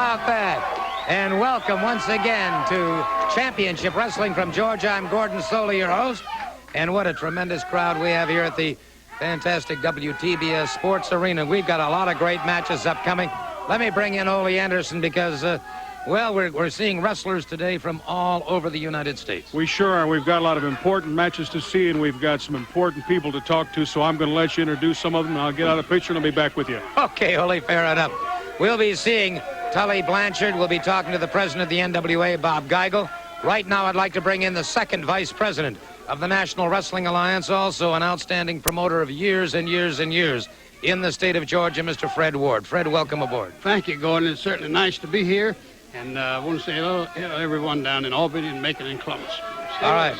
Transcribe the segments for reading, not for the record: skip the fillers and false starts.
about that? And welcome once again to Championship Wrestling from Georgia. I'm Gordon Soley, your host. And what a tremendous crowd we have here at the fantastic WTBS Sports Arena. We've got a lot of great matches upcoming. Let me bring in Ole Anderson because, well, we're seeing wrestlers today from all over the United States. We sure are. We've got a lot of important matches to see, and we've got some important people to talk to, so I'm going to let you introduce some of them, and I'll get out of the picture, and I'll be back with you. Okay, Ole, fair enough. We'll be seeing Tully Blanchard. We'll be talking to the president of the NWA, Bob Geigel. Right now, I'd like to bring in the second vice president of the National Wrestling Alliance, also an outstanding promoter of years and years and years in the state of Georgia, Mr. Fred Ward. Fred, welcome aboard. Thank you, Gordon. It's certainly nice to be here. And I want to say hello to everyone down in Albany and Macon and Columbus. All right.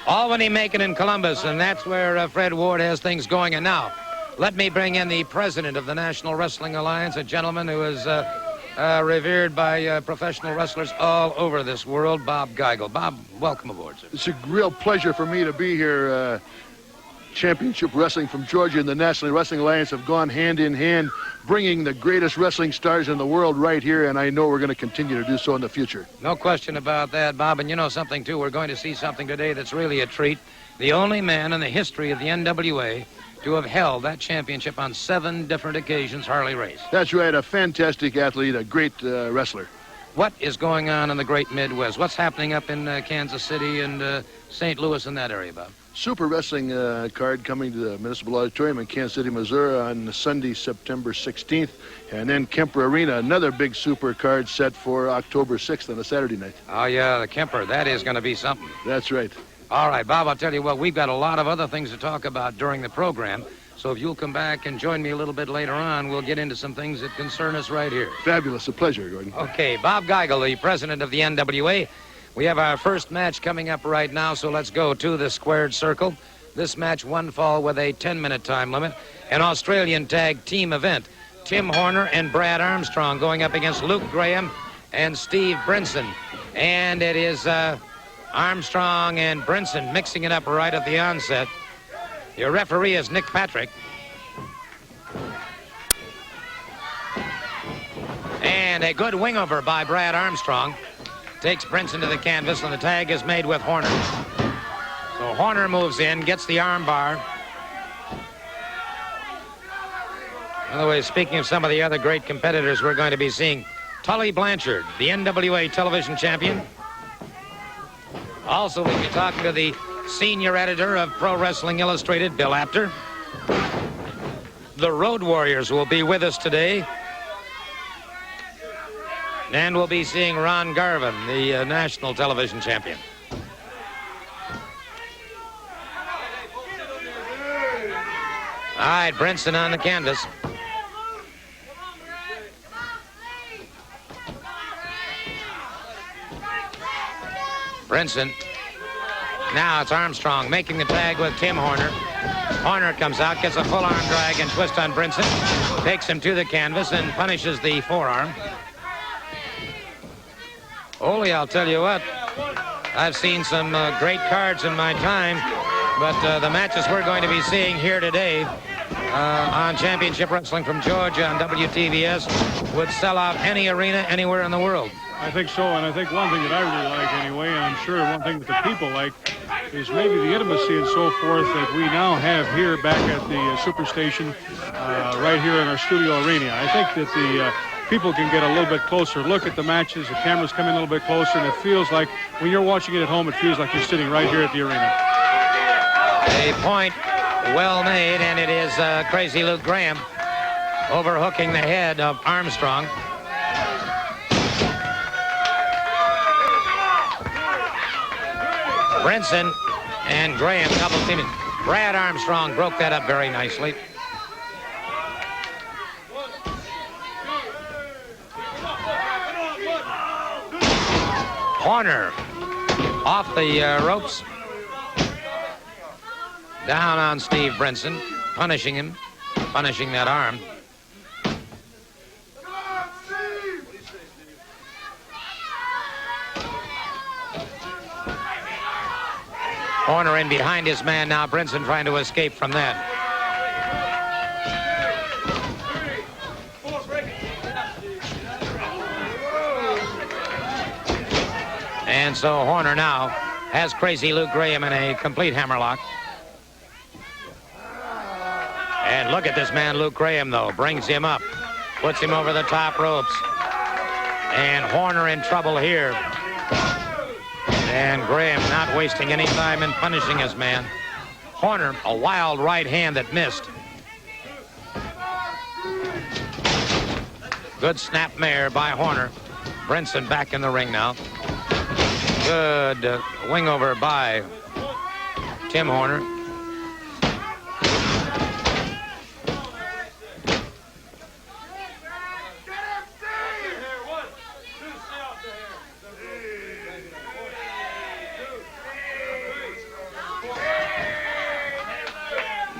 Albany, Macon, and Columbus, and that's where Fred Ward has things going. And now, let me bring in the president of the National Wrestling Alliance, a gentleman who is revered by professional wrestlers all over this world, Bob Geigel. Bob, welcome aboard, sir. It's a real pleasure for me to be here. Championship Wrestling from Georgia and the National Wrestling Alliance have gone hand in hand, bringing the greatest wrestling stars in the world right here, and I know we're going to continue to do so in the future. No question about that, Bob. And you know something, too? We're going to see something today that's really a treat. The only man in the history of the NWA to have held that championship on 7 different occasions, Harley Race. That's right, a fantastic athlete, a great wrestler. What is going on in the great Midwest? What's happening up in Kansas City and St. Louis in that area, Bob? Super wrestling card coming to the Municipal Auditorium in Kansas City, Missouri on Sunday, September 16th. And then Kemper Arena, another big super card set for October 6th on a Saturday night. Oh, yeah, the Kemper. That is going to be something. That's right. All right, Bob, I'll tell you what, we've got a lot of other things to talk about during the program. So if you'll come back and join me a little bit later on, we'll get into some things that concern us right here. Fabulous. A pleasure, Gordon. Okay, Bob Geigel, the president of the NWA. We have our first match coming up right now, so let's go to the squared circle. This match, one fall with a 10-minute time limit. An Australian tag team event. Tim Horner and Brad Armstrong going up against Luke Graham and Steve Brinson. And it is Armstrong and Brinson mixing it up right at the onset. Your referee is Nick Patrick. And a good wing over by Brad Armstrong. Takes Brinson to the canvas, and the tag is made with Horner. So Horner moves in, gets the arm bar. By the way, speaking of some of the other great competitors, we're going to be seeing Tully Blanchard, the NWA television champion. Also, we'll be talking to the senior editor of Pro Wrestling Illustrated, Bill Apter. The Road Warriors will be with us today. And we'll be seeing Ron Garvin, the national television champion. All right, Brinson on the canvas. Brinson. Now it's Armstrong making the tag with Tim Horner. Horner comes out, gets a full arm drag and twist on Brinson. Takes him to the canvas and punishes the forearm. Ole, I'll tell you what, I've seen some great cards in my time, but the matches we're going to be seeing here today on Championship Wrestling from Georgia on WTBS would sell out any arena anywhere in the world. I think so, and I think one thing that I really like anyway, and I'm sure one thing that the people like, is maybe the intimacy and so forth that we now have here back at the Superstation, right here in our studio arena. I think that the people can get a little bit closer look at the matches. The cameras come in a little bit closer, and it feels like when you're watching it at home, it feels like you're sitting right here at the arena. A point well made, and it is Crazy Luke Graham overhooking the head of Armstrong. Brinson and Graham double teaming. Brad Armstrong broke that up very nicely. Horner off the ropes. Down on Steve Brinson, punishing him, punishing that arm. Horner in behind his man now. Brinson trying to escape from that. And so Horner now has crazy Luke Graham in a complete hammerlock. And look at this man, Luke Graham, though. Brings him up. Puts him over the top ropes. And Horner in trouble here. And Graham not wasting any time in punishing his man. Horner, a wild right hand that missed. Good snapmare by Horner. Brinson back in the ring now. Good wing over by Tim Horner.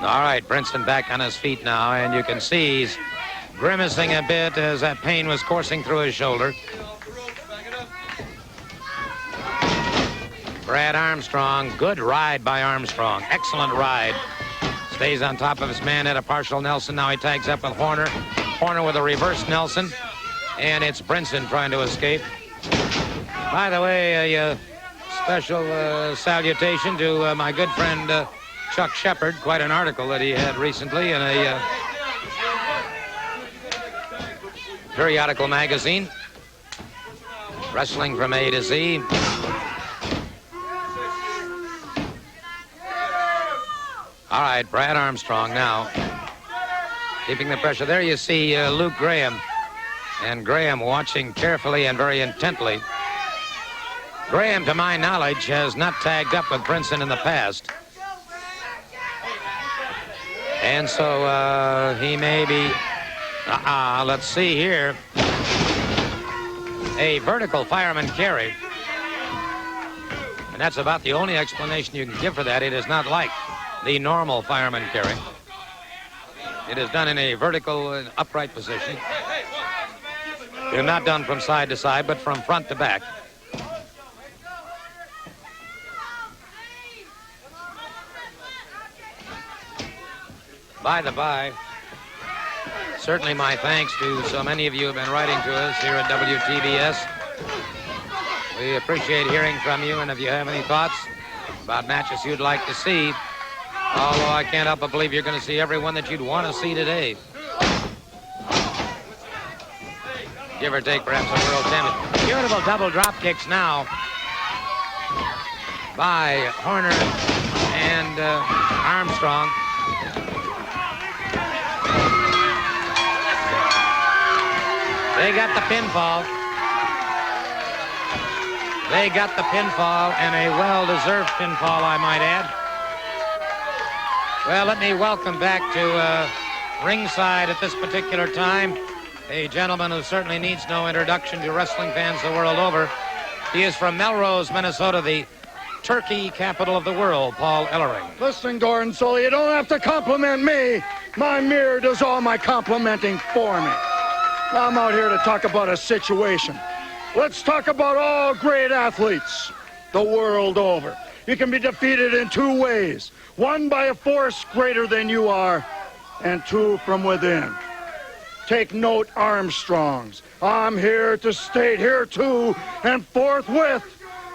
All right, Brinson back on his feet now, and you can see he's grimacing a bit as that pain was coursing through his shoulder. Brad Armstrong, good ride by Armstrong. Excellent ride. Stays on top of his man at a partial Nelson. Now he tags up with Horner. Horner with a reverse Nelson. And it's Brinson trying to escape. By the way, a special salutation to my good friend Chuck Shepard. Quite an article that he had recently in a periodical magazine. Wrestling from A to Z. All right, Brad Armstrong now keeping the pressure. There you see Luke Graham, and Graham watching carefully and very intently. Graham, to my knowledge, has not tagged up with Brinson in the past. And so he may be, let's see here, a vertical fireman carry. And that's about the only explanation you can give for that. It is not like the normal fireman carry. It is done in a vertical upright position. They're not done from side to side, but from front to back. By the by, certainly my thanks to so many of you who have been writing to us here at WTBS. We appreciate hearing from you, and if you have any thoughts about matches you'd like to see, although I can't help but believe you're going to see every one that you'd want to see today. Give or take perhaps a world champion. Beautiful double drop kicks now by Horner and Armstrong. They got the pinfall. They got the pinfall, and a well-deserved pinfall, I might add. Well, let me welcome back to ringside at this particular time a gentleman who certainly needs no introduction to wrestling fans the world over. He is from Melrose, Minnesota, the turkey capital of the world, Paul Ellering. Listen, Gordon Sully, you don't have to compliment me. My mirror does all my complimenting for me. I'm out here to talk about a situation. Let's talk about all great athletes the world over. You can be defeated in two ways. One by a force greater than you are, and two from within. Take note, Armstrongs. I'm here to state here too and forthwith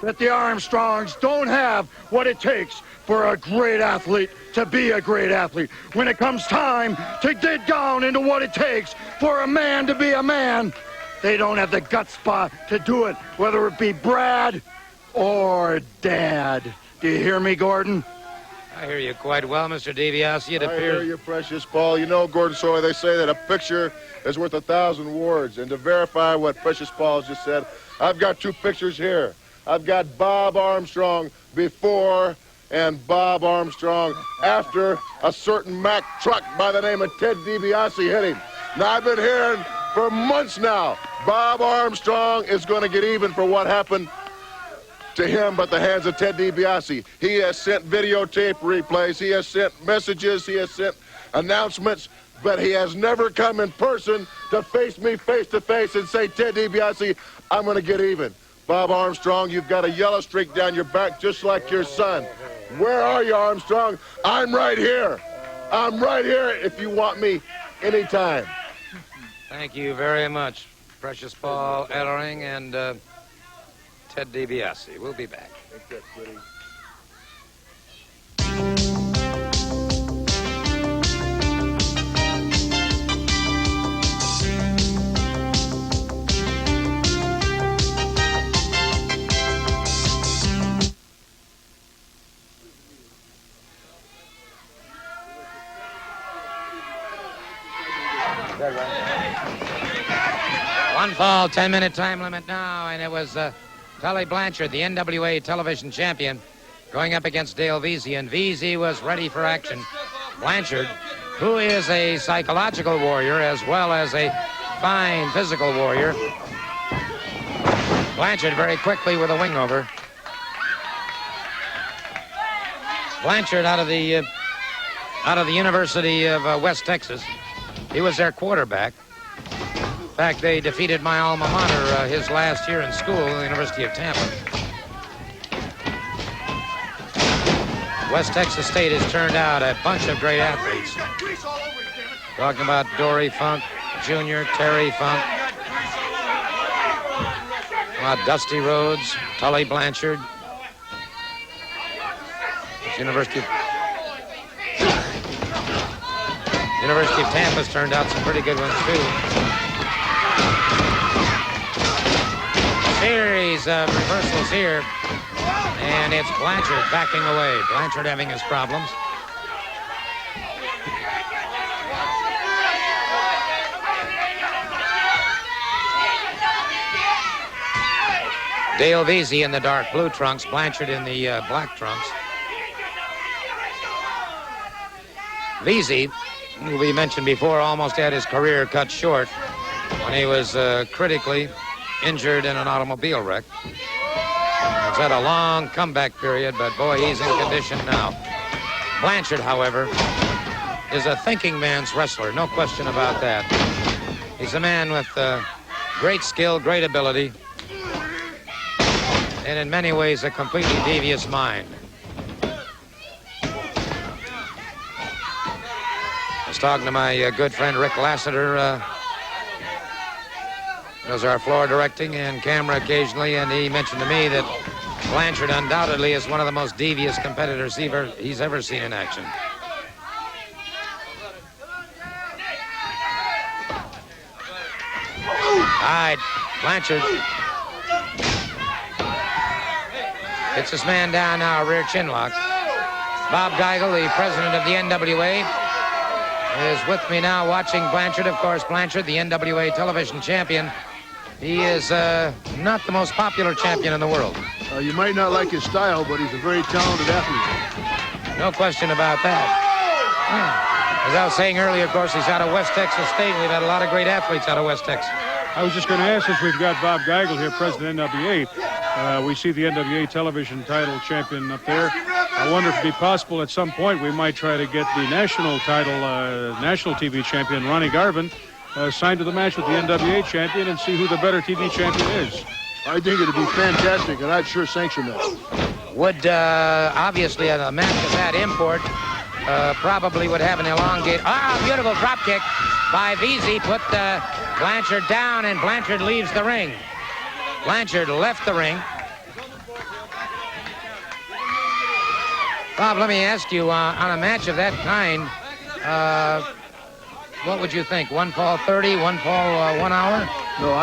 that the Armstrongs don't have what it takes for a great athlete to be a great athlete. When it comes time to dig down into what it takes for a man to be a man, they don't have the gutspa to do it, whether it be Brad or Dad. Do you hear me, Gordon? I hear you quite well, Mr. DiBiase. It I hear appears... you, precious Paul. You know, Gordon Sully, they say that a picture is worth 1,000 words. And to verify what precious Paul just said, I've got two pictures here. I've got Bob Armstrong before and Bob Armstrong after a certain Mack truck by the name of Ted DiBiase hit him. Now, I've been hearing for months now, Bob Armstrong is going to get even for what happened to him but the hands of Ted DiBiase. He has sent videotape replays, he has sent messages, he has sent announcements, but he has never come in person to face me face to face and say, Ted DiBiase, I'm going to get even. Bob Armstrong, you've got a yellow streak down your back just like your son. Where are you, Armstrong? I'm right here. I'm right here if you want me anytime. Thank you very much, precious Paul Ellering, and Ted DiBiase. We'll be back. Ain't that pretty? One fall, 10-minute time limit now, and it was Tully Blanchard, the NWA television champion, going up against Dale Veazey, and Veazey was ready for action. Blanchard, who is a psychological warrior as well as a fine physical warrior. Blanchard very quickly with a wing over. Blanchard out of the University of West Texas. He was their quarterback. In fact, they defeated my alma mater his last year in school, the University of Tampa. West Texas State has turned out a bunch of great athletes. Talking about Dory Funk Jr., Terry Funk, about Dusty Rhodes, Tully Blanchard. University of Tampa's turned out some pretty good ones, too. Series of reversals here, and it's Blanchard backing away. Blanchard having his problems. Dale Veazey in the dark blue trunks, Blanchard in the black trunks. Veazey, who we mentioned before, almost had his career cut short when he was critically injured in an automobile wreck. He's had a long comeback period, but boy, he's in condition now. Blanchard, however, is a thinking man's wrestler, no question about that. He's a man with great skill, great ability, and in many ways a completely devious mind. I was talking to my good friend Rick Lassiter, does our floor directing and camera occasionally, and he mentioned to me that Blanchard undoubtedly is one of the most devious competitors he's ever seen in action. All right, Blanchard hits this man down now, rear chin lock. Bob Geigel, the president of the NWA, is with me now watching Blanchard. Of course, Blanchard, the NWA television champion. He is not the most popular champion in the world. You might not like his style, but he's a very talented athlete. No question about that. As I was saying earlier, of course, he's out of West Texas State. We've had a lot of great athletes out of West Texas. I was just going to ask, since we've got Bob Geigel here, president of NWA, we see the NWA television title champion up there. I wonder if it'd be possible at some point we might try to get the national title, national TV champion, Ronnie Garvin, signed to the match with the NWA champion and see who the better TV champion is. I think it'd be fantastic, and I'd sure sanction that. Would, obviously, a match of that import probably would have an elongate. Ah, beautiful drop kick by Veazey. Put Blanchard down, and Blanchard leaves the ring. Blanchard left the ring. Bob, let me ask you, on a match of that kind, what would you think? One fall 30, one fall 1 hour? No,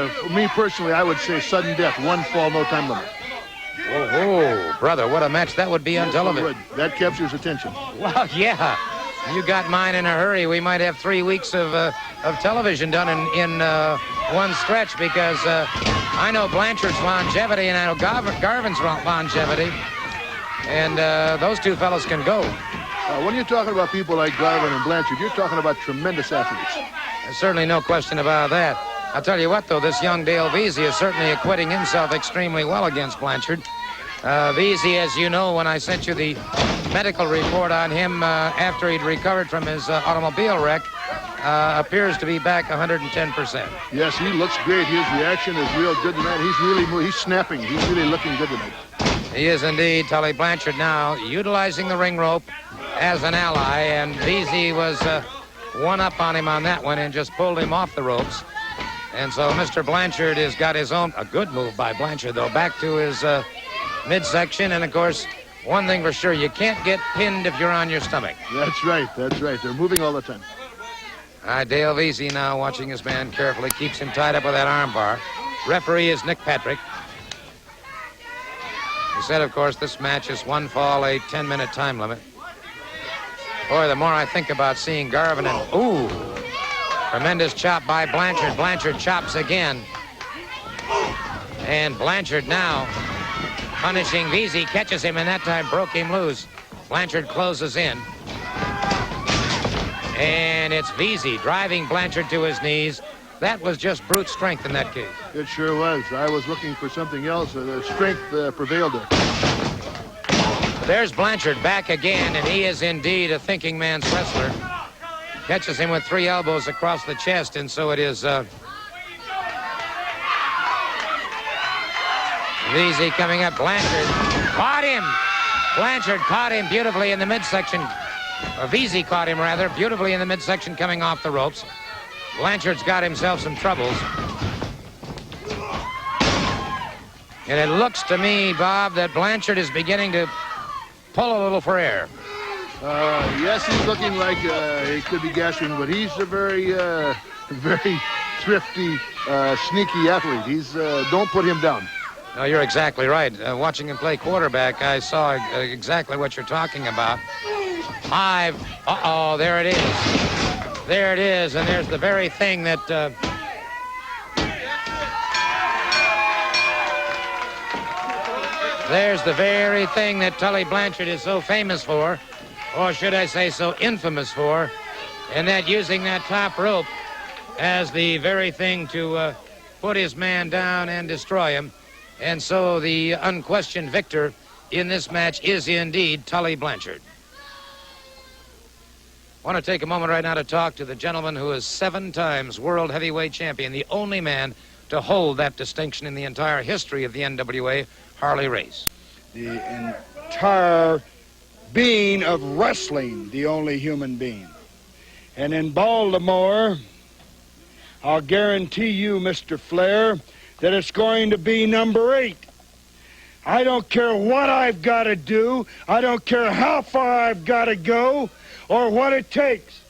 for me personally, I would say sudden death, one fall, no time limit. Oh, brother, what a match that would be on television. That captures attention. Well, yeah. You got mine in a hurry. We might have 3 weeks of television done in one stretch, because I know Blanchard's longevity and I know Garvin's longevity, and those two fellows can go. When you're talking about people like Garvin and Blanchard, you're talking about tremendous athletes. There's certainly no question about that. I'll tell you what, though, this young Dale Veazey is certainly acquitting himself extremely well against Blanchard. Veazey, as you know, when I sent you the medical report on him after he'd recovered from his automobile wreck, appears to be back 110%. Yes, he looks great. His reaction is real good tonight. He's snapping. He's really looking good tonight. He is indeed. Tully Blanchard now utilizing the ring rope as an ally, and Veazey was one up on him on that one and just pulled him off the ropes. And so Mr. Blanchard has got his own, a good move by Blanchard, though, back to his midsection. And, of course, one thing for sure, you can't get pinned if you're on your stomach. That's right. That's right. They're moving all the time. All right, Dale Veazey now watching his man carefully, keeps him tied up with that arm bar. Referee is Nick Patrick. He said, of course, this match is one fall, a 10-minute time limit. Boy, the more I think about seeing Garvin and... Ooh! Tremendous chop by Blanchard. Blanchard chops again. And Blanchard now punishing Veazey. Catches him, and that time broke him loose. Blanchard closes in. And it's Veazey driving Blanchard to his knees. That was just brute strength in that case. It sure was. I was looking for something else. The strength prevailed there. There's Blanchard back again, and he is indeed a thinking man's wrestler. Catches him with 3 elbows across the chest, and so it is Veazey coming up. Blanchard caught him. Blanchard caught him beautifully in the midsection. Veazey caught him, rather, beautifully in the midsection coming off the ropes. Blanchard's got himself some troubles. And it looks to me, Bob, that Blanchard is beginning to pull a little for air. Yes, he's looking like he could be gasping, but he's a very, very thrifty, sneaky athlete. He's don't put him down. No, you're exactly right. Watching him play quarterback, I saw exactly what you're talking about. Uh-oh, there it is. There it is, and there's the very thing that... There's the very thing that Tully Blanchard is so famous for, or should I say so infamous for, and that using that top rope as the very thing to put his man down and destroy him. And so the unquestioned victor in this match is indeed Tully Blanchard. I want to take a moment right now to talk to the gentleman who is 7 times world heavyweight champion, the only man to hold that distinction in the entire history of the NWA, Harley Race. The entire being of wrestling, the only human being. And in Baltimore, I'll guarantee you, Mr. Flair, that it's going to be number 8. I don't care what I've got to do. I don't care how far I've got to go or what it takes.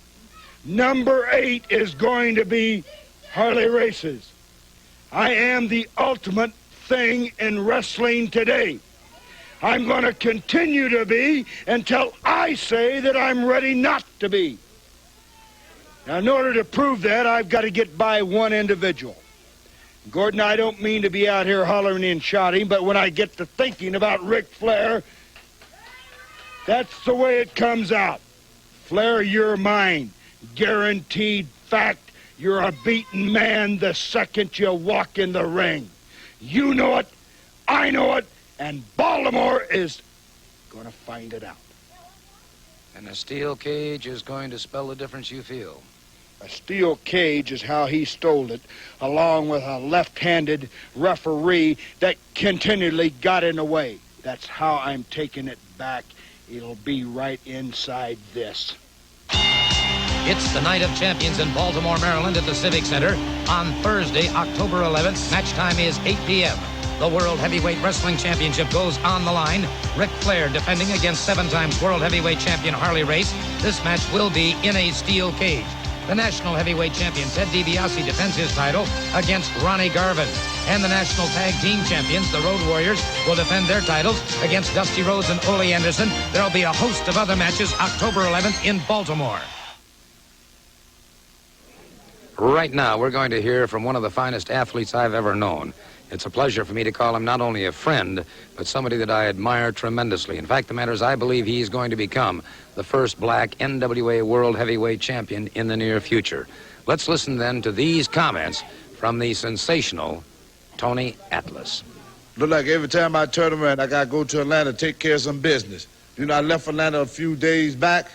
Number 8 is going to be Harley Race's. I am the ultimate thing in wrestling today. I'm going to continue to be until I say that I'm ready not to be. Now, in order to prove that, I've got to get by one individual. Gordon, I don't mean to be out here hollering and shouting, but when I get to thinking about Ric Flair, that's the way it comes out. Flair, you're mine. Guaranteed fact, you're a beaten man the second you walk in the ring. You know it, I know it, and Baltimore is going to find it out. And a steel cage is going to spell the difference, you feel? A steel cage is how he stole it, along with a left-handed referee that continually got in the way. That's how I'm taking it back. It'll be right inside this. It's the Night of Champions in Baltimore, Maryland at the Civic Center on Thursday, October 11th. Match time is 8 p.m. The World Heavyweight Wrestling Championship goes on the line. Ric Flair defending against 7 times World Heavyweight Champion Harley Race. This match will be in a steel cage. The National Heavyweight Champion Ted DiBiase defends his title against Ronnie Garvin. And the National Tag Team Champions, the Road Warriors, will defend their titles against Dusty Rhodes and Ole Anderson. There'll be a host of other matches October 11th in Baltimore. Right now, we're going to hear from one of the finest athletes I've ever known. It's a pleasure for me to call him not only a friend, but somebody that I admire tremendously. In fact, the matter is, I believe he's going to become the first black NWA World Heavyweight Champion in the near future. Let's listen then to these comments from the sensational Tony Atlas. Look like every time I turn around, I got to go to Atlanta to take care of some business. You know, I left Atlanta a few days back,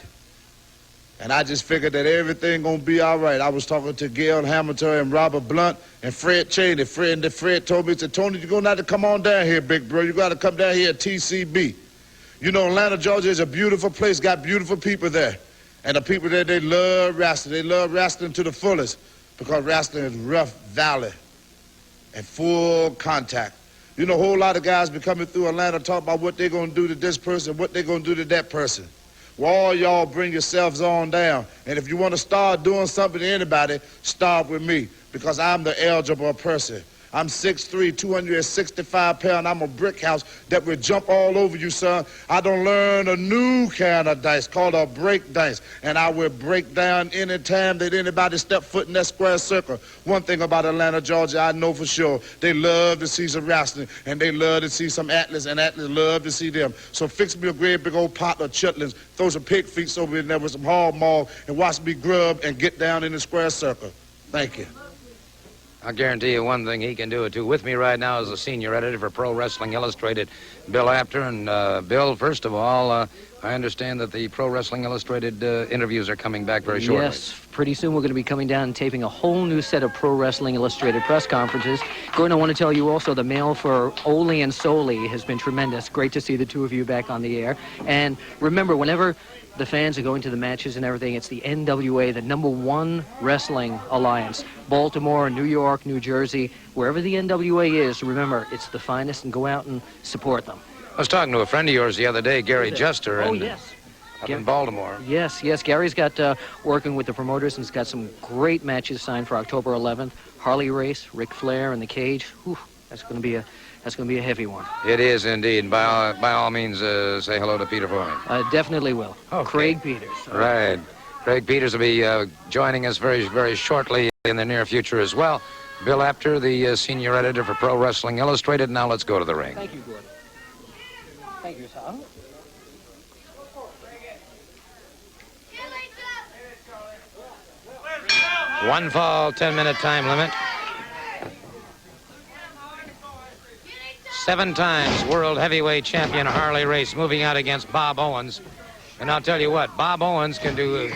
and I just figured that everything gonna be all right. I was talking to Gail Hamilton and Robert Blunt and Fred Cheney. Fred told me, he said, Tony, you're gonna have to come on down here, big bro. You gotta come down here at TCB. You know, Atlanta, Georgia is a beautiful place, got beautiful people there. And the people there, they love wrestling. They love wrestling to the fullest. because wrestling is rough valley and full contact. You know, a whole lot of guys be coming through Atlanta talking about what they're going to do to this person, what they're going to do to that person. Well, all y'all bring yourselves on down. And if you want to start doing something to anybody, start with me, because I'm the eligible person. I'm 6'3", 265 pounds. I'm a brick house that will jump all over you, son. I don't learn a new kind of dice called a break dice, and I will break down any time that anybody step foot in that square circle. One thing about Atlanta, Georgia, I know for sure. They love to see some wrestling, and they love to see some athletes, and athletes love to see them. So fix me a great big old pot of chitlins, throw some pig feet over in there with some hog maw, and watch me grub and get down in the square circle. Thank you. I'll guarantee you one thing, he can do it too. With me right now is the senior editor for Pro Wrestling Illustrated, Bill Apter. And Bill, first of all, I understand that the Pro Wrestling Illustrated interviews are coming back very shortly. Yes, pretty soon we're going to be coming down and taping a whole new set of Pro Wrestling Illustrated press conferences. Gordon, I want to tell you also the mail for Ole and Soli has been tremendous. Great to see the two of you back on the air. And remember, whenever the fans are going to the matches and everything, it's the NWA, the #1 wrestling alliance. Baltimore, New York, New Jersey, wherever the NWA is, remember, it's the finest, and go out and support them. I was talking to a friend of yours the other day, Gary Juster, Oh, and, yes. up in Baltimore. Yes, Gary's got working with the promoters, and he's got some great matches signed for October 11th. Harley Race, Ric Flair in the cage. Whew, that's going to be a heavy one. It is indeed. By all means, say hello to Peter for me. Definitely will. Okay. Craig Peters. Right. Craig Peters will be joining us very, very shortly in the near future as well. Bill Apter, the senior editor for Pro Wrestling Illustrated. Now let's go to the ring. Thank you, Gordon. Thank you, son. One fall, 10-minute time limit. 7 times world heavyweight champion Harley Race moving out against Bob Owens. And I'll tell you what, Bob Owens can't do a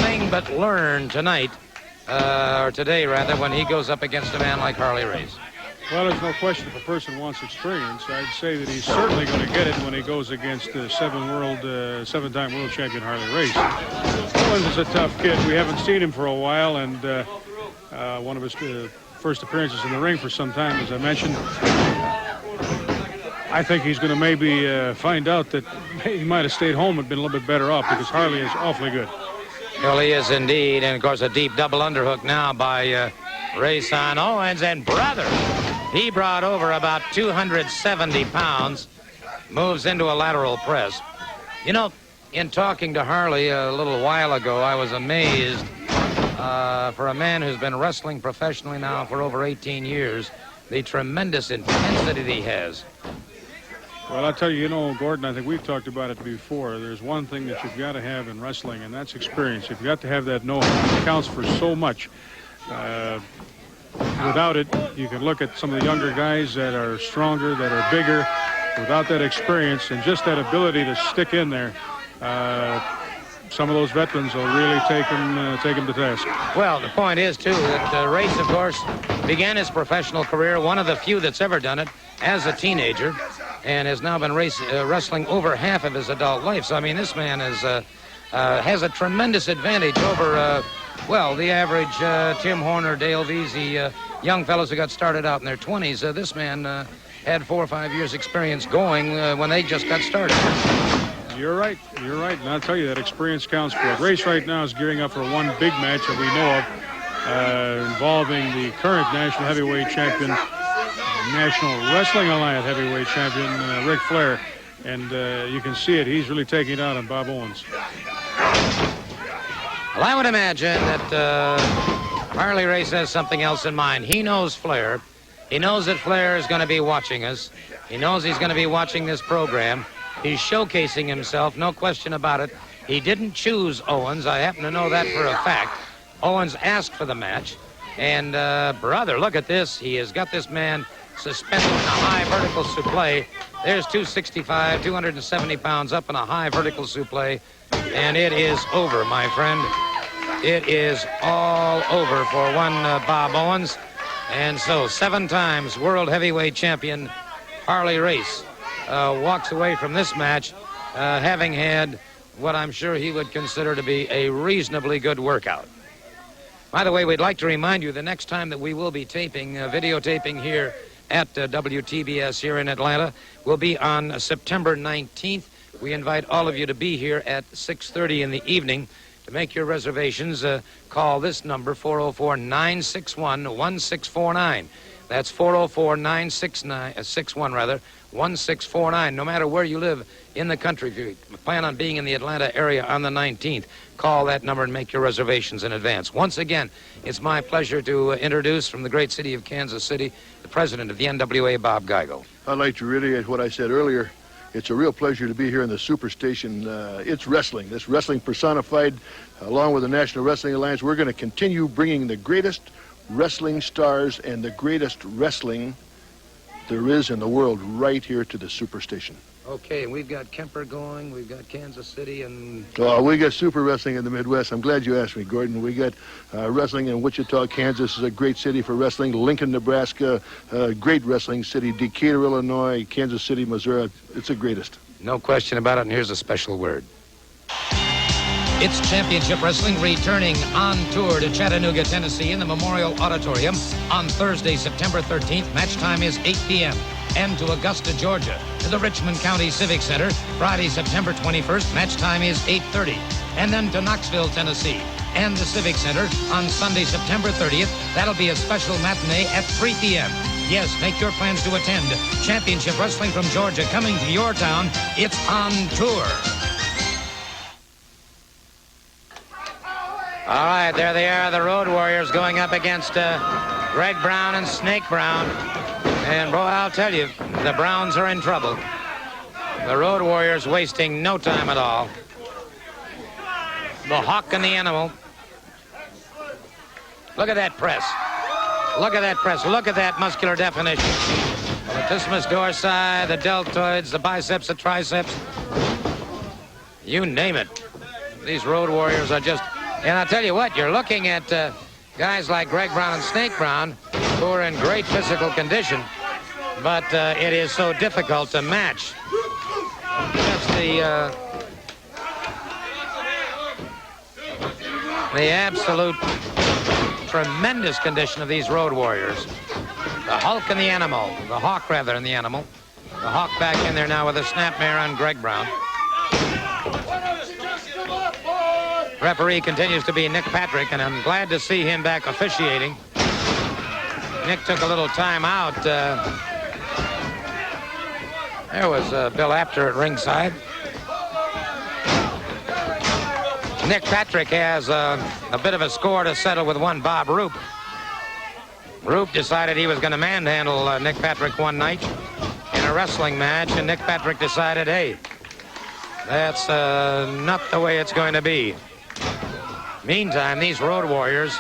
thing but learn tonight, or today rather, when he goes up against a man like Harley Race. Well, there's no question if a person wants experience, I'd say that he's certainly going to get it when he goes against the 7-time world champion Harley Race. Owens is a tough kid. We haven't seen him for a while, and one of his first appearances in the ring for some time, as I mentioned. I think he's going to maybe find out that he might have stayed home and been a little bit better off, because Harley is awfully good. Well, he is indeed, and of course a deep double underhook now by Race on Owens, and brother, he brought over about 270 pounds, moves into a lateral press. You know, in talking to Harley a little while ago, I was amazed for a man who's been wrestling professionally now for over 18 years, the tremendous intensity that he has. Well, I'll tell you, you know, Gordon, I think we've talked about it before. There's one thing that you've got to have in wrestling, and that's experience. You've got to have that know-how. It counts for so much. Without it, you can look at some of the younger guys that are stronger, that are bigger. Without that experience and just that ability to stick in there, some of those veterans will really take him to task. Well, the point is, too, that Race, of course, began his professional career, one of the few that's ever done it, as a teenager, and has now been wrestling over half of his adult life. So, I mean, this man has a tremendous advantage over, well, the average Tim Horner, Dale Veazey, young fellows who got started out in their 20s. This man had 4 or 5 years experience going when they just got started. You're right. And I'll tell you, that experience counts for it. Race right now is gearing up for one big match that we know of, involving the current national heavyweight champion, National Wrestling Alliance heavyweight champion, Ric Flair. And you can see it. He's really taking it out on Bob Owens. Well, I would imagine that Harley Race has something else in mind. He knows Flair. He knows that Flair is going to be watching us. He knows he's going to be watching this program. He's showcasing himself, no question about it. He didn't choose Owens. I happen to know that for a fact. Owens asked for the match. And, brother, look at this. He has got this man suspended in a high vertical suplex. There's 265, 270 pounds up in a high vertical suplex. And it is over, my friend. It is all over for one Bob Owens. And so 7 times world heavyweight champion Harley Race walks away from this match having had what I'm sure he would consider to be a reasonably good workout. By the way, we'd like to remind you the next time that we will be taping, videotaping here at WTBS here in Atlanta will be on September 19th. We invite all of you to be here at 6:30 in the evening. To make your reservations, call this number, 404-961-1649. That's 404-961-1649. No matter where you live in the country, if you plan on being in the Atlanta area on the 19th, call that number and make your reservations in advance. Once again, it's my pleasure to introduce from the great city of Kansas City, the president of the NWA, Bob Geigel. I'd like to reiterate what I said earlier. It's a real pleasure to be here in the Superstation. It's wrestling. This wrestling personified, along with the National Wrestling Alliance. We're going to continue bringing the greatest wrestling stars and the greatest wrestling there is in the world right here to the Superstation. Okay, we've got Kemper going, we've got Kansas City, and... Oh, we got super wrestling in the Midwest. I'm glad you asked me, Gordon. We got wrestling in Wichita, Kansas is a great city for wrestling. Lincoln, Nebraska, great wrestling city. Decatur, Illinois, Kansas City, Missouri. It's the greatest. No question about it, and here's a special word. It's Championship Wrestling returning on tour to Chattanooga, Tennessee in the Memorial Auditorium on Thursday, September 13th. Match time is 8 p.m. And to Augusta, Georgia, to the Richmond County Civic Center, Friday, September 21st. Match time is 8:30. And then to Knoxville, Tennessee, and the Civic Center on Sunday, September 30th. That'll be a special matinee at 3 p.m. Yes, make your plans to attend Championship Wrestling from Georgia coming to your town. It's on tour. All right, there they are, the Road Warriors going up against Greg Brown and Snake Brown. And, boy, I'll tell you, the Browns are in trouble. The Road Warriors wasting no time at all. The Hawk and the Animal. Look at that press. Look at that press. Look at that muscular definition. The latissimus dorsi, the deltoids, the biceps, the triceps. You name it. These Road Warriors are just... And I'll tell you what, you're looking at guys like Greg Brown and Snake Brown who are in great physical condition, but it is so difficult to match. Just the absolute tremendous condition of these Road Warriors. The Hulk and the Animal, the Hawk rather than the Animal. The Hawk back in there now with a snapmare on Greg Brown. Referee continues to be Nick Patrick, and I'm glad to see him back officiating. Nick took a little time out. There was Bill Apter at ringside. Nick Patrick has a bit of a score to settle with one Bob Roop. Roop decided he was going to manhandle Nick Patrick one night in a wrestling match, and Nick Patrick decided, hey, that's not the way it's going to be. Meantime, these Road Warriors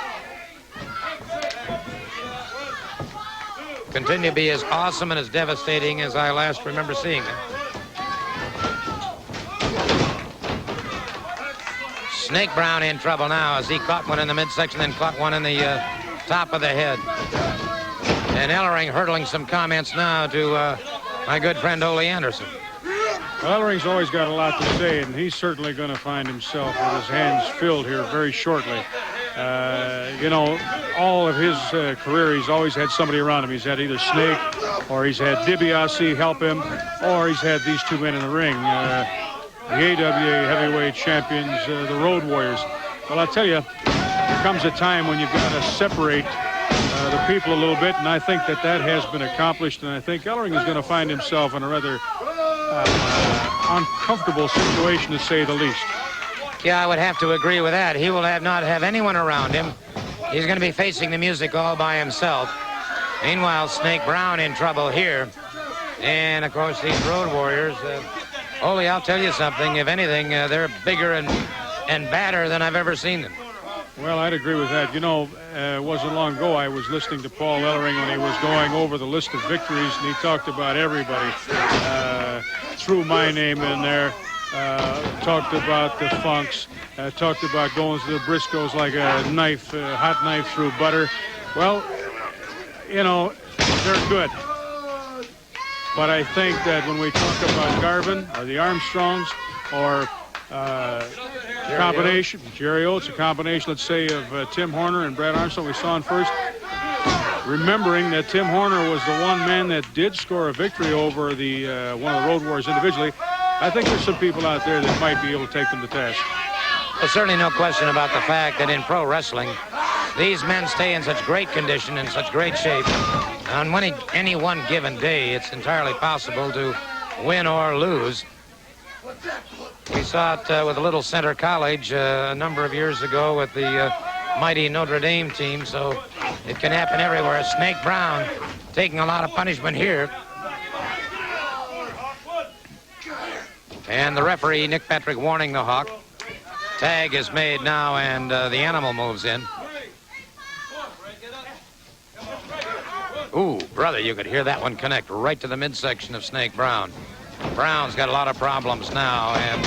continue to be as awesome and as devastating as I last remember seeing them. Snake Brown in trouble now as he caught one in the midsection, then caught one in the top of the head. And Ellering hurtling some comments now to my good friend Ole Anderson. Ellering's always got a lot to say, and he's certainly going to find himself with his hands filled here very shortly. You know, all of his career, he's always had somebody around him. He's had either Snake, or he's had DIBIASE help him, or he's had these two men in the ring, the AWA heavyweight champions, the Road Warriors. Well, I'll tell you, there comes a time when you've got to separate the people a little bit, and I think that has been accomplished, and I think Ellering is going to find himself in a rather uncomfortable situation, to say the least. Yeah, I would have to agree with that. He will not have anyone around him. He's going to be facing the music all by himself. Meanwhile, Snake Brown in trouble here. And, of course, these Road Warriors, Ole, I'll tell you something. If anything, they're bigger and badder than I've ever seen them. Well, I'd agree with that. You know, it wasn't long ago I was listening to Paul Ellering when he was going over the list of victories, and he talked about everybody. Threw my name in there, talked about the Funks, talked about going to the Briscoes like a knife, hot knife through butter. Well, you know, they're good. But I think that when we talk about Garvin or the Armstrongs or combination. Jerry Oates, a combination, let's say, of Tim Horner and Brad Armstrong. We saw in first. Remembering that Tim Horner was the one man that did score a victory over the one of the Road Warriors individually. I think there's some people out there that might be able to take them to task. There's certainly no question about the fact that in pro wrestling, these men stay in such great condition, in such great shape. On any one given day, it's entirely possible to win or lose. We saw it with Little Center College a number of years ago with the mighty Notre Dame team, so it can happen everywhere. Snake Brown taking a lot of punishment here. And the referee, Nick Patrick, warning the Hawk. Tag is made now, and the animal moves in. Ooh, brother, you could hear that one connect right to the midsection of Snake Brown. Brown's got a lot of problems now, and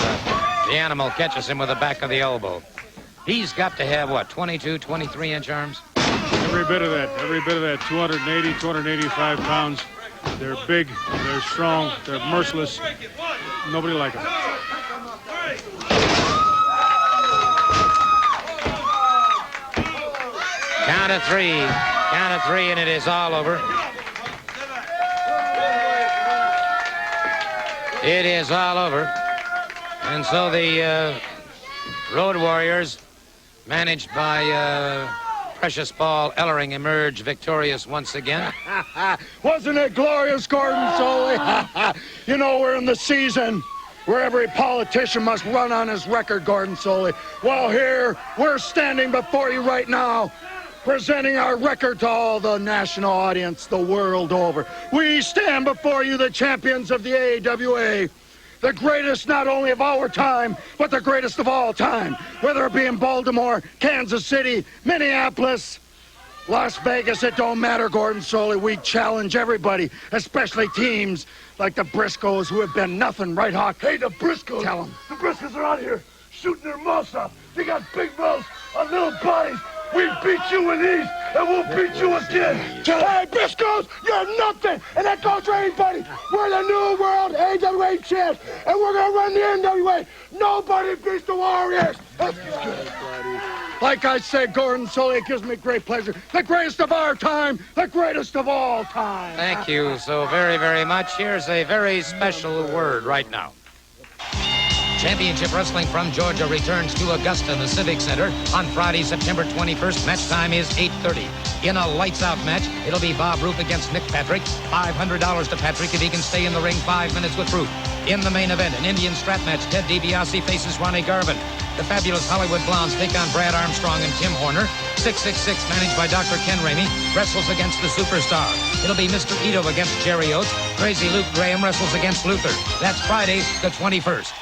the animal catches him with the back of the elbow. He's got to have, what, 22, 23-inch arms? Every bit of that, 280, 285 pounds. They're big, they're strong, they're merciless. Nobody like them. Count of three, and it is all over. It is all over. And so the Road Warriors, managed by Precious Paul Ellering, emerge victorious once again. Wasn't it glorious, Gordon Soley? You know, we're in the season where every politician must run on his record, Gordon Soley. Well, here, we're standing before you right now, presenting our record to all the national audience the world over. We stand before you, the champions of the AWA, the greatest not only of our time, but the greatest of all time, whether it be in Baltimore, Kansas City, Minneapolis, Las Vegas, it don't matter, Gordon Soley. We challenge everybody, especially teams like the Briscoes, who have been nothing, right, Hawk? Hey, the Briscoes. Tell them. The Briscoes are out here shooting their mouths off. They got big mouths on little bodies. We beat you with these, and we'll beat you again. Hey, Briscoes, you're nothing, and that goes for anybody. We're the new world AWA champs, and we're going to run the NWA. Nobody beats the Warriors. Let's go. Like I said, Gordon Soley, it gives me great pleasure. The greatest of our time, the greatest of all time. Thank you so very, very much. Here's a very special word right now. Championship Wrestling from Georgia returns to Augusta, the Civic Center, on Friday, September 21st. Match time is 8:30. In a lights-out match, it'll be Bob Roop against Nick Patrick. $500 to Patrick if he can stay in the ring 5 minutes with Roop. In the main event, an Indian strap match, Ted DiBiase faces Ronnie Garvin. The fabulous Hollywood Blondes take on Brad Armstrong and Tim Horner. 666, managed by Dr. Ken Ramey, wrestles against the Superstar. It'll be Mr. Ito against Jerry Oates. Crazy Luke Graham wrestles against Luther. That's Friday, the 21st.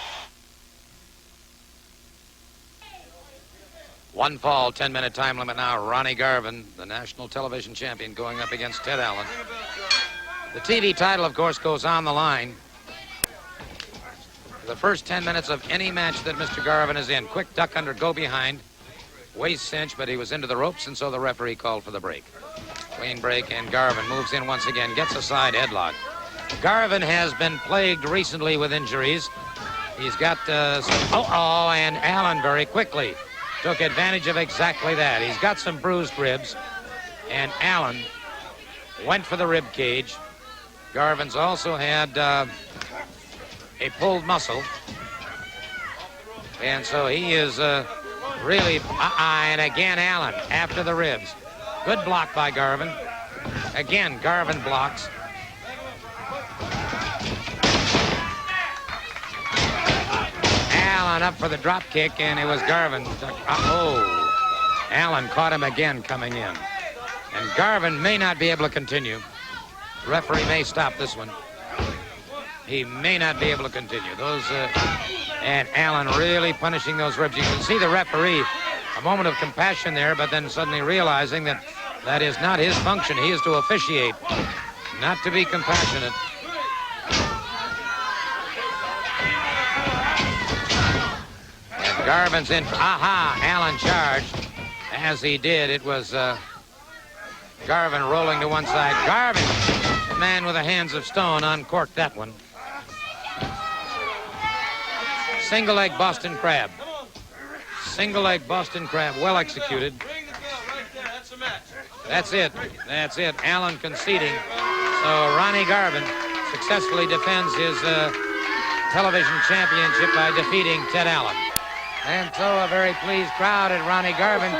One fall, 10-minute time limit now. Ronnie Garvin, the national television champion, going up against Ted Allen. The TV title, of course, goes on the line. The first 10 minutes of any match that Mr. Garvin is in. Quick duck under, go behind. Waist cinch, but he was into the ropes, and so the referee called for the break. Clean break, and Garvin moves in once again, gets a side headlock. Garvin has been plagued recently with injuries. He's got and Allen very quickly took advantage of exactly that. He's got some bruised ribs, and Allen went for the rib cage. Garvin's also had a pulled muscle, and so he is really, and again Allen after the ribs. Good block by Garvin. Again, Garvin blocks. Allen up for the drop kick, and it was Garvin. Allen caught him again coming in. And Garvin may not be able to continue. The referee may stop this one. He may not be able to continue. And Allen really punishing those ribs. You can see the referee, a moment of compassion there, but then suddenly realizing that that is not his function. He is to officiate, not to be compassionate. Garvin's in. Allen charged. As he did, it was Garvin rolling to one side. Garvin, the man with the hands of stone, uncorked that one. Single leg Boston Crab. Single leg Boston Crab, well executed. That's it. That's it. Allen conceding. So Ronnie Garvin successfully defends his television championship by defeating Ted Allen. And so a very pleased crowd at Ronnie Garvin.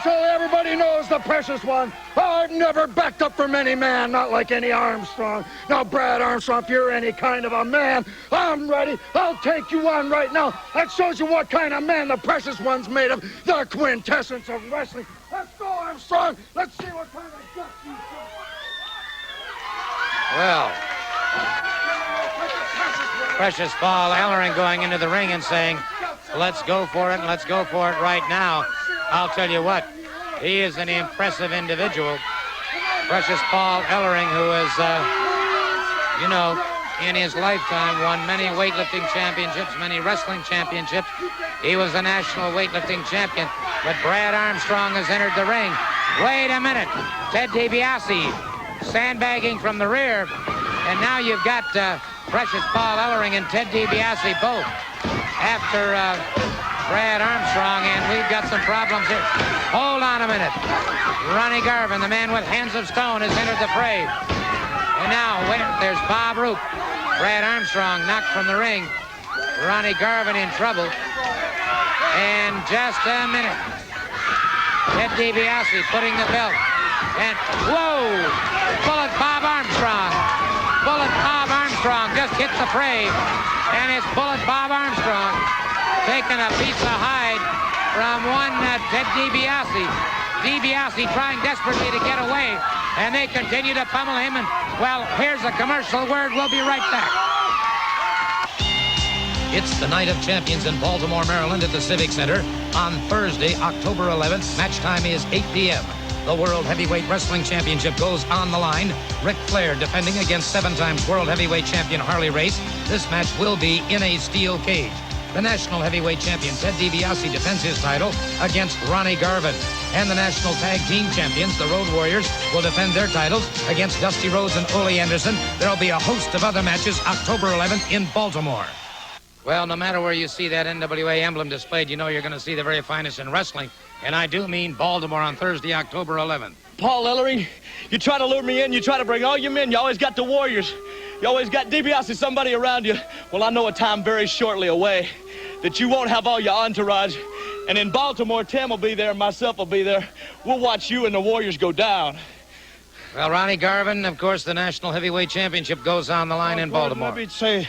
So everybody knows the precious one. I've never backed up from any man, not like any Armstrong. Now, Brad Armstrong, if you're any kind of a man, I'm ready. I'll take you on right now. That shows you what kind of man the precious one's made of. The quintessence of wrestling. Let's go, Armstrong. Let's see what kind of guts you got. Well, Precious Paul Ellering going into the ring and saying, let's go for it, and let's go for it right now. I'll tell you what, he is an impressive individual. Precious Paul Ellering, who has, you know, in his lifetime won many weightlifting championships, many wrestling championships. He was a national weightlifting champion. But Brad Armstrong has entered the ring. Wait a minute. Ted DiBiase sandbagging from the rear. And now you've got Precious Paul Ellering and Ted DiBiase both after Brad Armstrong, and we've got some problems here. Hold on a minute. Ronnie Garvin, the man with hands of stone, has entered the fray. And now, there's Bob Roop. Brad Armstrong knocked from the ring. Ronnie Garvin in trouble. And just a minute. Ted DiBiase putting the belt. And, whoa! Bullet Bob Armstrong. Bullet Bob Armstrong just hit the fray. And it's Bullet Bob Armstrong taking a piece of hide from one Ted DiBiase. DiBiase trying desperately to get away, and they continue to pummel him. And, well, here's a commercial word. We'll be right back. It's the Night of Champions in Baltimore, Maryland at the Civic Center on Thursday, October 11th. Match time is 8 p.m. The World Heavyweight Wrestling Championship goes on the line. Ric Flair defending against 7-time World Heavyweight Champion Harley Race. This match will be in a steel cage. The National Heavyweight Champion Ted DiBiase defends his title against Ronnie Garvin. And the National Tag Team Champions, the Road Warriors, will defend their titles against Dusty Rhodes and Ole Anderson. There'll be a host of other matches October 11th in Baltimore. Well, no matter where you see that NWA emblem displayed, you know you're going to see the very finest in wrestling. And I do mean Baltimore on Thursday, October 11th. Paul Ellering, you try to lure me in, you try to bring all your men, you always got the Warriors. You always got DiBiase, somebody around you. Well, I know a time very shortly away that you won't have all your entourage. And in Baltimore, Tim will be there, myself will be there. We'll watch you and the Warriors go down. Well, Ronnie Garvin, of course, the National Heavyweight Championship goes on the line in Baltimore. Let me say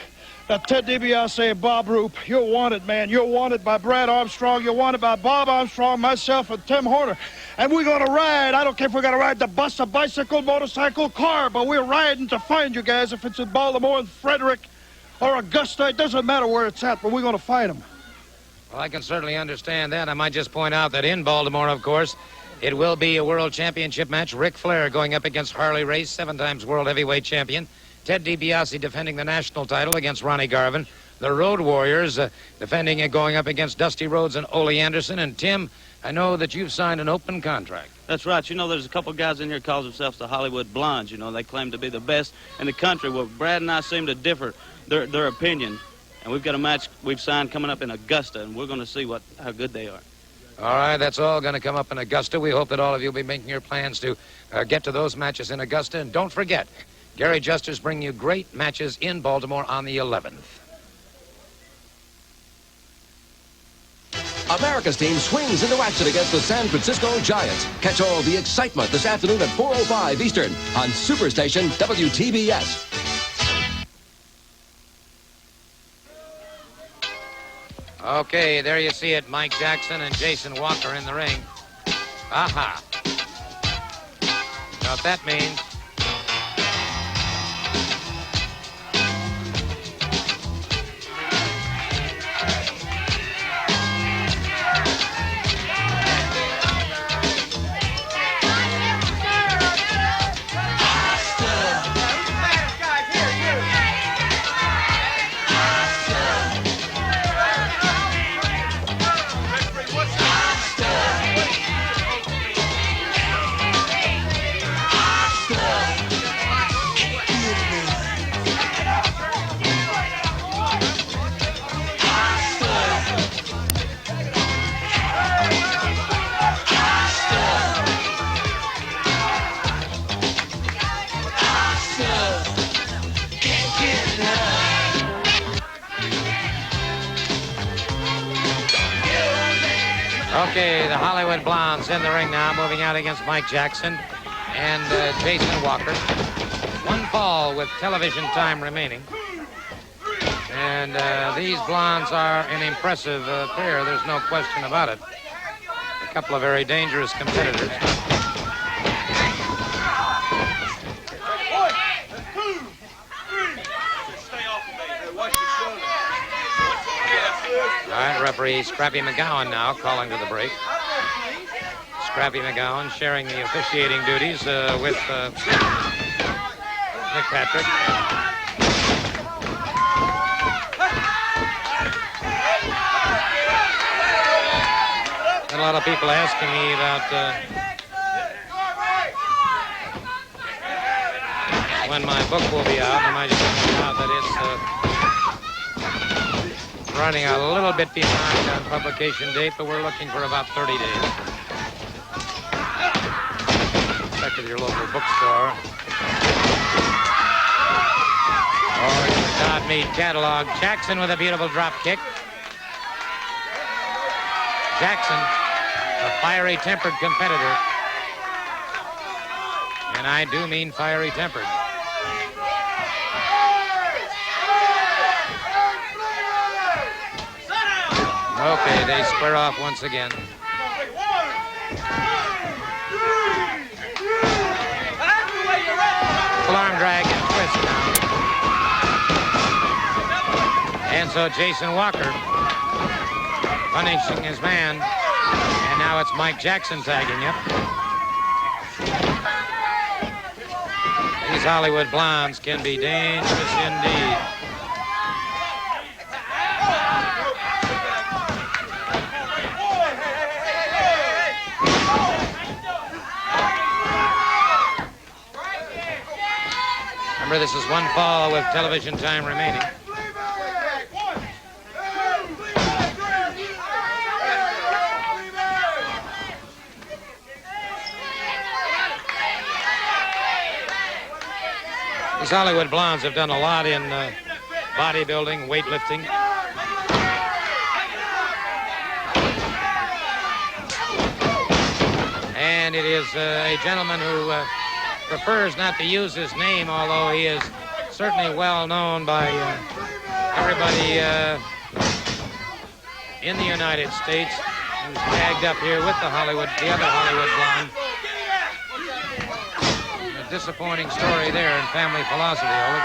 that Ted DiBiase and Bob Roop, you're wanted, man. You're wanted by Brad Armstrong. You're wanted by Bob Armstrong, myself, and Tim Horner. And we're going to ride. I don't care if we're going to ride the bus, a bicycle, motorcycle, car, but we're riding to find you guys. If it's in Baltimore, in Frederick, or Augusta, it doesn't matter where it's at, but we're going to find them. Well, I can certainly understand that. I might just point out that in Baltimore, of course, it will be a world championship match. Ric Flair going up against Harley Race, 7 times world heavyweight champion. Ted DiBiase defending the national title against Ronnie Garvin. The Road Warriors defending and going up against Dusty Rhodes and Ole Anderson. And Tim, I know that you've signed an open contract. That's right. You know, there's a couple guys in here calls themselves the Hollywood Blondes. You know, they claim to be the best in the country. Well, Brad and I seem to differ their opinion. And we've got a match we've signed coming up in Augusta, and we're going to see how good they are. All right, that's all going to come up in Augusta. We hope that all of you will be making your plans to get to those matches in Augusta. And don't forget, Gary Juster's bringing you great matches in Baltimore on the 11th. America's team swings into action against the San Francisco Giants. Catch all the excitement this afternoon at 4:05 Eastern on Superstation WTBS. Okay, there you see it. Mike Jackson and Jason Walker in the ring. Aha. Know what that means? Okay, the Hollywood Blondes in the ring now, moving out against Mike Jackson and Jason Walker. One fall with television time remaining. And these Blondes are an impressive pair, there's no question about it. A couple of very dangerous competitors. All right, referee Scrappy McGowan now calling to the break. Scrappy McGowan sharing the officiating duties with Nick Patrick. And a lot of people asking me about when my book will be out. And I just point out that it's running a little bit behind on publication date, but we're looking for about 30 days. Check with your local bookstore. Or your God Meat catalog. Jackson with a beautiful drop kick. Jackson, a fiery-tempered competitor. And I do mean fiery-tempered. Okay, they square off once again. Full arm drag and twist now. And so Jason Walker punishing his man. And now it's Mike Jackson tagging him. These Hollywood Blondes can be dangerous indeed. Remember, this is one fall with television time remaining. These Hollywood Blondes have done a lot in bodybuilding, weightlifting. And it is a gentleman who prefers not to use his name, although he is certainly well known by everybody in the United States who's tagged up here with the other Hollywood Blonde. A disappointing story there in family philosophy, Ole.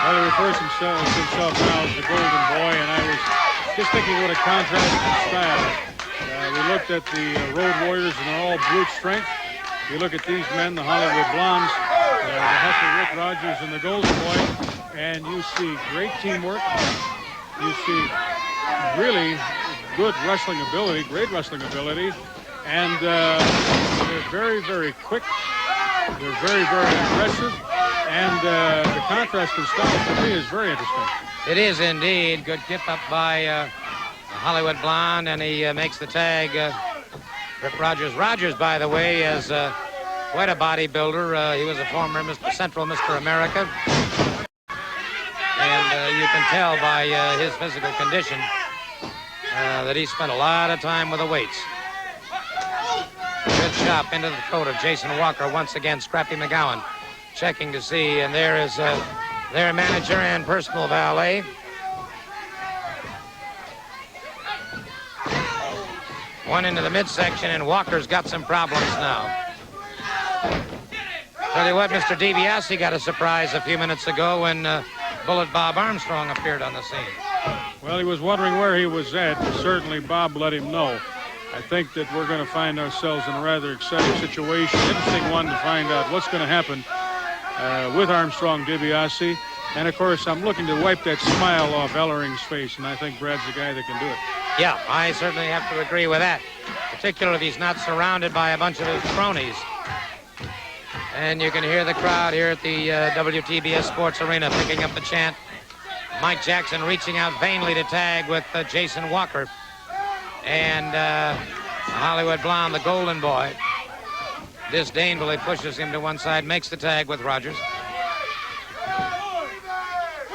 Well, he refers himself now as the Golden Boy, and I was just thinking what a contrast in style. We looked at the Road Warriors and they're all brute strength. You look at these men, the Hollywood Blondes, the Hustle Rick Rogers and the Golden Boy, and you see great teamwork. You see really good wrestling ability, great wrestling ability, and they're very, very quick. They're very, very aggressive, and the contrast in style for me is very interesting. It is indeed. Good tip up by Hollywood Blonde, and he makes the tag. Rip Rogers. Rogers, by the way, is quite a bodybuilder. He was a former Central Mr. America. And you can tell by his physical condition that he spent a lot of time with the weights. Good chop into the throat of Jason Walker. Once again, Scrappy McGowan checking to see. And there is their manager and personal valet. One into the midsection, and Walker's got some problems now. Tell you what, Mr. DiBiase got a surprise a few minutes ago when Bullet Bob Armstrong appeared on the scene. Well, he was wondering where he was at. Certainly, Bob let him know. I think that we're going to find ourselves in a rather exciting situation. Interesting one to find out what's going to happen with Armstrong DiBiase. And, of course, I'm looking to wipe that smile off Ellering's face, and I think Brad's the guy that can do it. Yeah, I certainly have to agree with that, particularly if he's not surrounded by a bunch of his cronies. And you can hear the crowd here at the WTBS Sports Arena picking up the chant. Mike Jackson reaching out vainly to tag with Jason Walker. And Hollywood Blonde, the Golden Boy, disdainfully pushes him to one side, makes the tag with Rogers.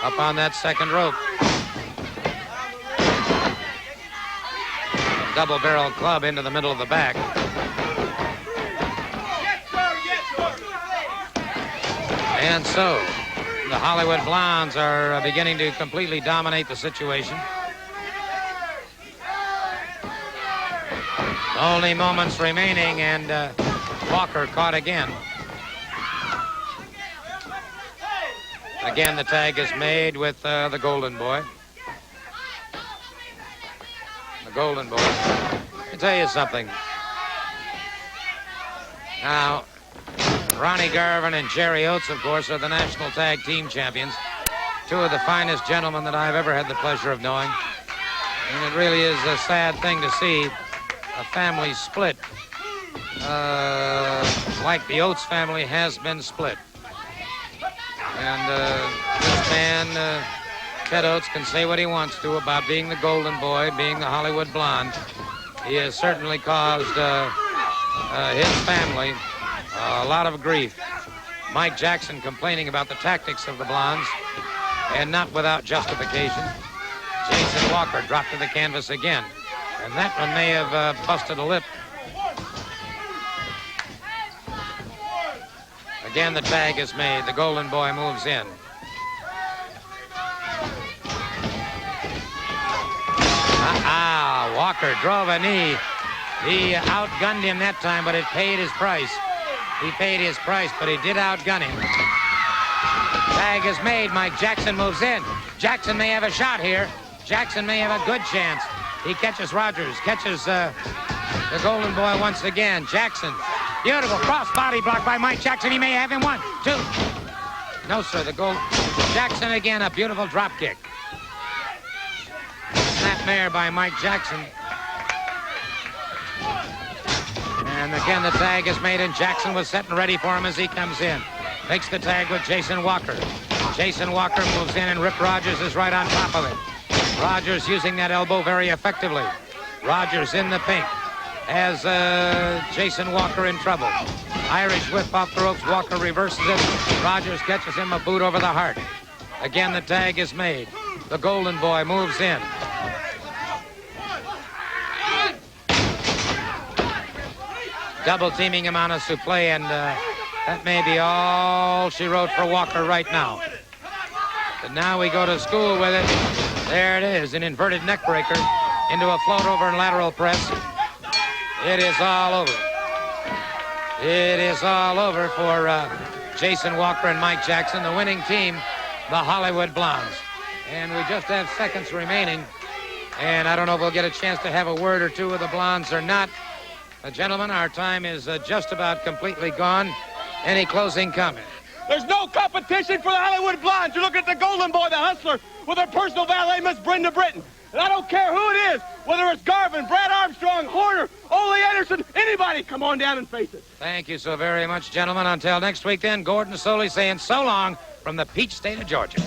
Up on that second rope. double-barrel club into the middle of the back. And so, the Hollywood Blondes are beginning to completely dominate the situation. Only moments remaining, and Walker caught again. Again, the tag is made with the Golden Boy. The Golden Boy. Let me tell you something. Now, Ronnie Garvin and Jerry Oates, of course, are the national tag team champions. Two of the finest gentlemen that I've ever had the pleasure of knowing. And it really is a sad thing to see a family split like the Oates family has been split. And this man, Ted Oates, can say what he wants to about being the Golden Boy, being the Hollywood Blonde. He has certainly caused his family a lot of grief. Mike Jackson complaining about the tactics of the Blondes, and not without justification. Jason Walker dropped to the canvas again, and that one may have busted a lip. Again, the tag is made. The Golden Boy moves in. Walker drove a knee. He outgunned him that time, but it paid his price. He paid his price, but he did outgun him. Tag is made. Mike Jackson moves in. Jackson may have a shot here. Jackson may have a good chance. He catches Rogers, catches the Golden Boy once again. Jackson, beautiful cross body block by Mike Jackson. He may have him. 1, 2. No, sir, Jackson again, a beautiful drop kick. Snapmare by Mike Jackson. And again, the tag is made, and Jackson was set and ready for him as he comes in. Makes the tag with Jason Walker. Jason Walker moves in, and Rip Rogers is right on top of it. Rogers using that elbow very effectively. Rogers in the pink has Jason Walker in trouble. Irish whip off the ropes. Walker reverses it. Rogers catches him a boot over the heart. Again, the tag is made. The Golden Boy moves in. Double teaming him on a supple, and that may be all she wrote for Walker right now. But now we go to school with it. There it is, an inverted neck breaker into a float over and lateral press. It is all over. It is all over for Jason Walker and Mike Jackson, the winning team, the Hollywood Blondes. And we just have seconds remaining, and I don't know if we'll get a chance to have a word or two with the Blondes or not. Gentlemen, our time is just about completely gone. Any closing comment? There's no competition for the Hollywood Blondes. You look at the Golden Boy, the hustler, with her personal valet, Miss Brenda Britton. And I don't care who it is, whether it's Garvin, Brad Armstrong, Horner, Ole Anderson, anybody, come on down and face it. Thank you so very much, gentlemen. Until next week, then, Gordon Soley saying so long from the Peach State of Georgia.